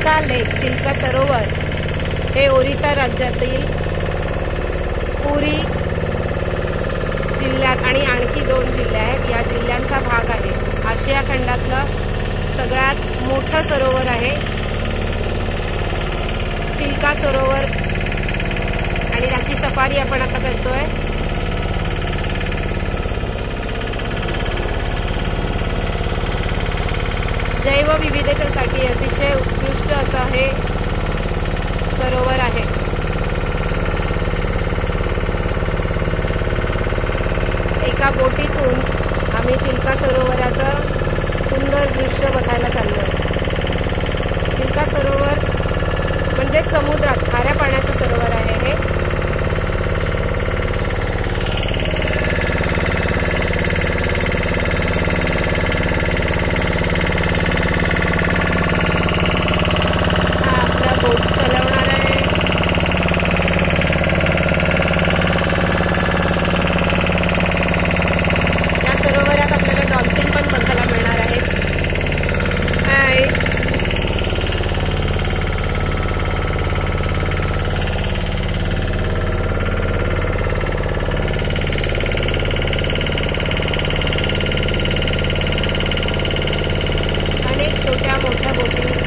चिल्का लेक, चिल्का सरोवर हे ओरिसा राज्यातील पुरी जिल्ह्यात आणि आणखी 2 जिल्हे आहेत या जिल्ह्यांचा भाग आहे। आशिया खंडातलं सगळ्यात मोठं सरोवर आहे चिल्का सरोवर आणि त्याची सफारी आपण आता करतोय। जैवविविधतेसाठी अतिशय उत्कृष्ट असं हे सरोवर आहे। एका बोटीतून आम्ही चिल्का सरोवराचं सुंदर दृश्य बघायला चाललोय। चिल्का सरोवर म्हणजे समुद्रात खाऱ्या पाण्याचं सरोवर आहे हे। छोट्या मोठ्या बोटी